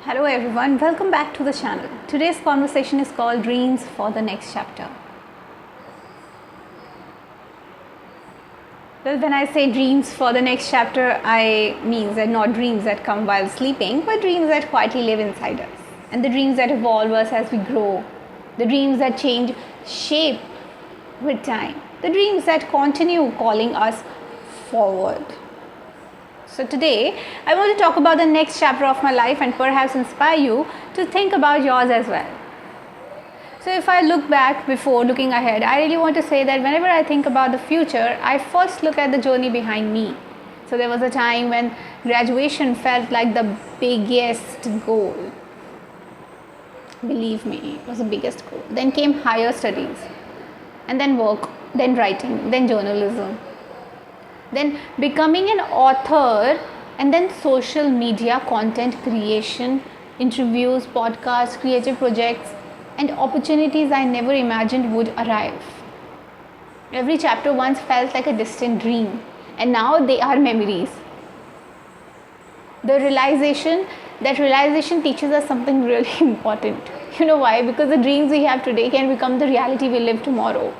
Hello everyone, welcome back to the channel. Today's conversation is called Dreams for the Next Chapter. Well, when I say dreams for the next chapter, I mean that not dreams that come while sleeping, but dreams that quietly live inside us. And the dreams that evolve us as we grow. The dreams that change shape with time. The dreams that continue calling us forward. So today, I want to talk about the next chapter of my life and perhaps inspire you to think about yours as well. So if I look back before looking ahead, I really want to say that whenever I think about the future, I first look at the journey behind me. So there was a time when graduation felt like the biggest goal. Believe me, it was the biggest goal. Then came higher studies, and then work, then writing, then journalism. Then becoming an author, and then social media content creation, interviews, podcasts, creative projects, and opportunities I never imagined would arrive. Every chapter once felt like a distant dream, and now they are memories. That realization teaches us something really important. You know why? Because the dreams we have today can become the reality we live tomorrow.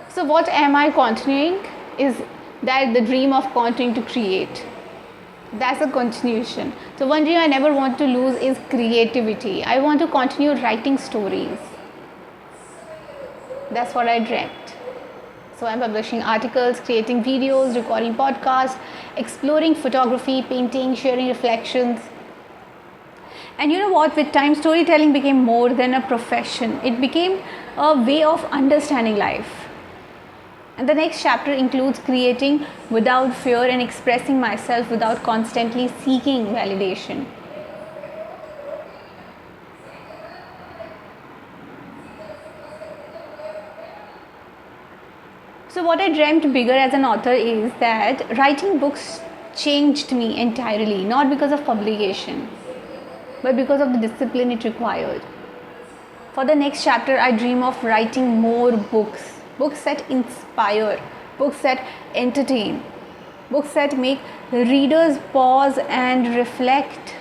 So what am I continuing is that the dream of continuing to create. That's a continuation. So one dream I never want to lose is creativity. I want to continue writing stories. That's what I dreamt. So I'm publishing articles, creating videos, recording podcasts, exploring photography, painting, sharing reflections. And you know what? With time, storytelling became more than a profession. It became a way of understanding life. And the next chapter includes creating without fear and expressing myself without constantly seeking validation. So what I dreamt bigger as an author is that writing books changed me entirely, not because of publication, but because of the discipline it required. For the next chapter, I dream of writing more books. Books that inspire, books that entertain, books that make readers pause and reflect.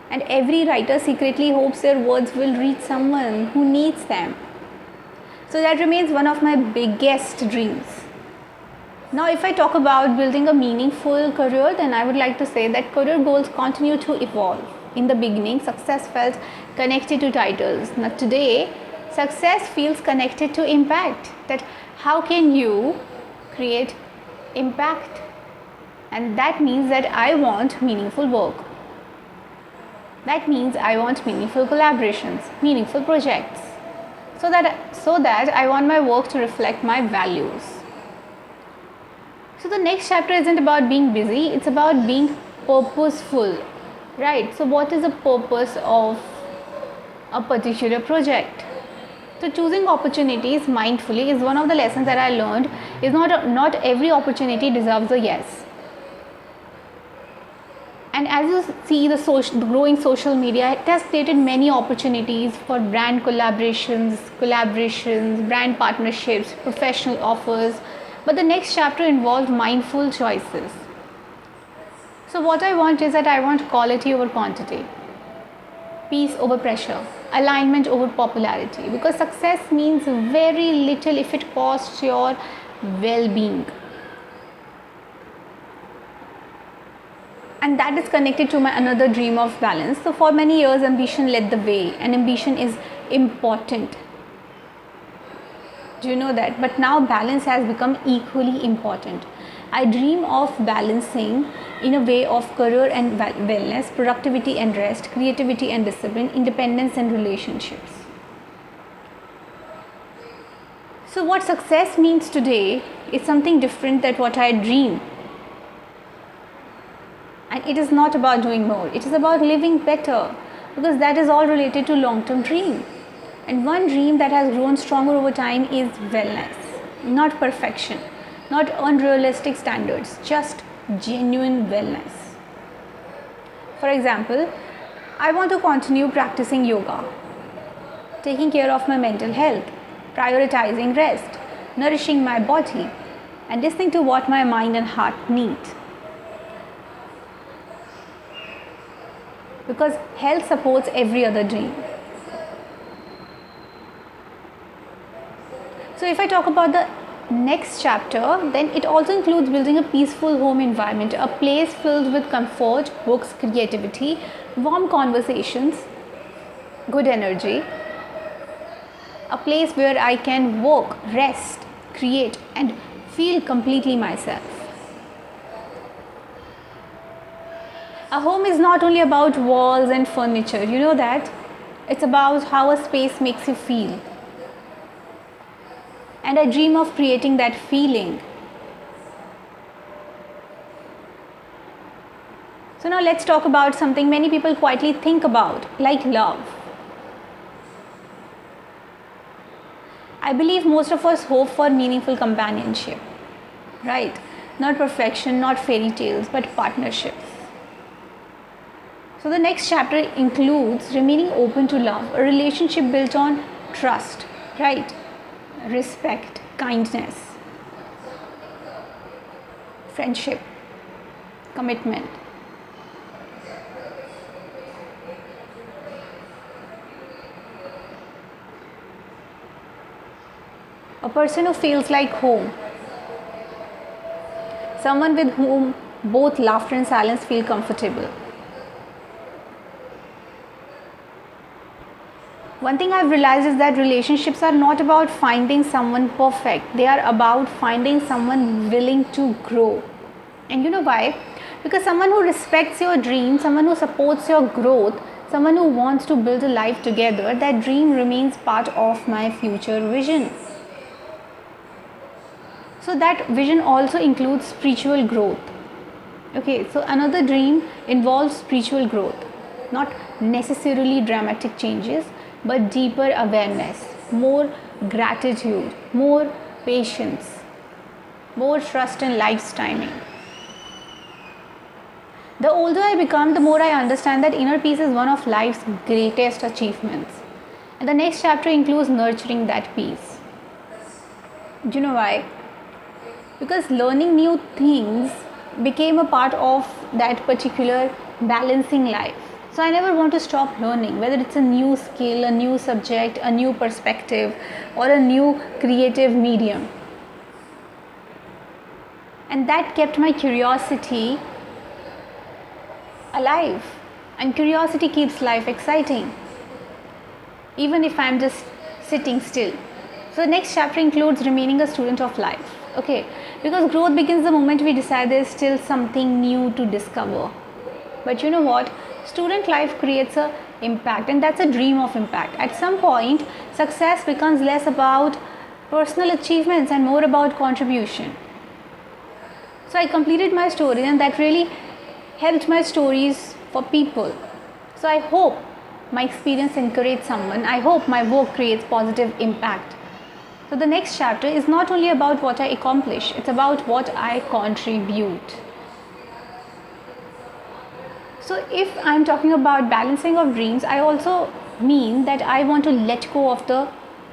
And every writer secretly hopes their words will reach someone who needs them. So that remains one of my biggest dreams. Now, if I talk about building a meaningful career, then I would like to say that career goals continue to evolve. In the beginning, success felt connected to titles. Now today, success feels connected to impact. That how can you create impact? And that means that I want meaningful work. That means I want meaningful collaborations, meaningful projects. So that I want my work to reflect my values. So the next chapter isn't about being busy, it's about being purposeful. Right? So what is the purpose of a particular project? So choosing opportunities mindfully is one of the lessons that I learned is not every opportunity deserves a yes. And as you see the growing social media, it has created many opportunities for brand collaborations, brand partnerships, professional offers. But the next chapter involved mindful choices. So what I want is that I want quality over quantity. Peace over pressure, alignment over popularity, because success means very little if it costs your well-being. And that is connected to my another dream of balance. So for many years, ambition led the way, and ambition is important. Do you know that? But now balance has become equally important. I dream of balancing in a way of career and wellness, productivity and rest, creativity and discipline, independence and relationships. So what success means today is something different than what I dream. And it is not about doing more, it is about living better, because that is all related to long-term dream. And one dream that has grown stronger over time is wellness, not perfection. Not unrealistic standards, just genuine wellness. For example, I want to continue practicing yoga, taking care of my mental health, prioritizing rest, nourishing my body, and listening to what my mind and heart need. because health supports every other dream. So if I talk about the next chapter, then it also includes building a peaceful home environment, a place filled with comfort, books, creativity, warm conversations, good energy, a place where I can work, rest, create, and feel completely myself. A home is not only about walls and furniture, you know that. It's about how a space makes you feel. And I dream of creating that feeling. So now let's talk about something many people quietly think about, like love. I believe most of us hope for meaningful companionship, right? Not perfection, not fairy tales, but partnerships. So the next chapter includes remaining open to love, a relationship built on trust, right? Respect, kindness, friendship, commitment. A person who feels like home. Someone with whom both laughter and silence feel comfortable. One thing I've realized is that relationships are not about finding someone perfect. They are about finding someone willing to grow. And you know why? Because someone who respects your dream, someone who supports your growth, someone who wants to build a life together, that dream remains part of my future vision. So that vision also includes spiritual growth. Okay, so another dream involves spiritual growth, not necessarily dramatic changes, but deeper awareness, more gratitude, more patience, more trust in life's timing. The older I become, the more I understand that inner peace is one of life's greatest achievements. And the next chapter includes nurturing that peace. Do you know why? Because learning new things became a part of that particular balancing life. So I never want to stop learning, whether it's a new skill, a new subject, a new perspective, or a new creative medium. And that kept my curiosity alive. And curiosity keeps life exciting, even if I'm just sitting still. So the next chapter includes remaining a student of life. Okay, because growth begins the moment we decide there's still something new to discover. But you know what? Student life creates an impact, and that's a dream of impact. At some point, success becomes less about personal achievements and more about contribution. So I completed my story, and that really helped my stories for people. So I hope my experience encouraged someone. I hope my work creates positive impact. So the next chapter is not only about what I accomplish, it's about what I contribute. So if I'm talking about balancing of dreams, I also mean that I want to let go of the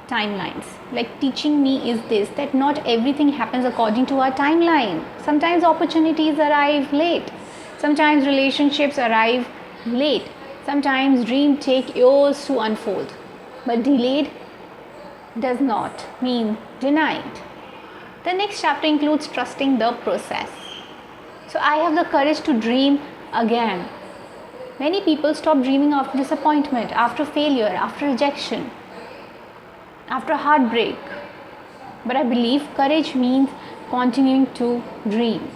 timelines. Like teaching me is this, that not everything happens according to our timeline. Sometimes opportunities arrive late. Sometimes relationships arrive late. Sometimes dreams take years to unfold. But delayed does not mean denied. The next chapter includes trusting the process. So I have the courage to dream again. Many people stop dreaming after disappointment, after failure, after rejection, after heartbreak. But I believe courage means continuing to dream.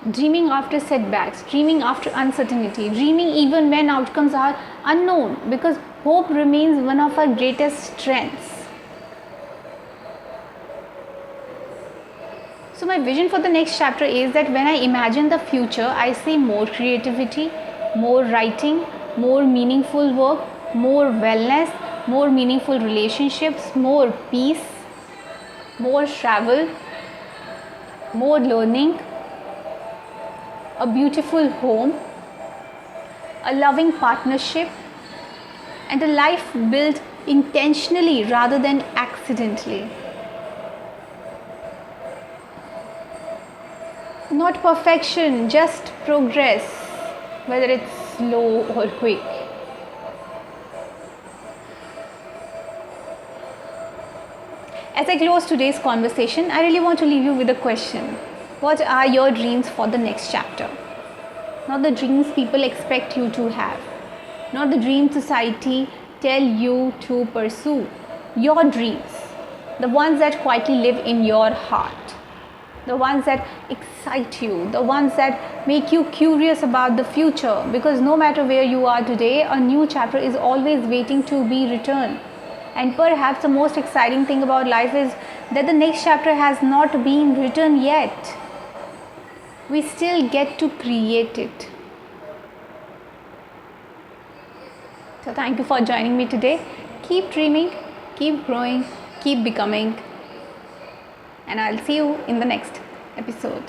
Dreaming after setbacks, dreaming after uncertainty, dreaming even when outcomes are unknown, because hope remains one of our greatest strengths. So my vision for the next chapter is that when I imagine the future, I see more creativity, more writing, more meaningful work, more wellness, more meaningful relationships, more peace, more travel, more learning, a beautiful home, a loving partnership, and a life built intentionally rather than accidentally. Not perfection, just progress, whether it's slow or quick. As I close today's conversation, I really want to leave you with a question. What are your dreams for the next chapter? Not the dreams people expect you to have, not the dream society tell you to pursue. Your dreams, the ones that quietly live in your heart, the ones that excite you, the ones that make you curious about the future, because no matter where you are today, a new chapter is always waiting to be written. And perhaps the most exciting thing about life is that the next chapter has not been written yet. We still get to create it. So thank you for joining me today. Keep dreaming, keep growing, keep becoming. And I'll see you in the next episode.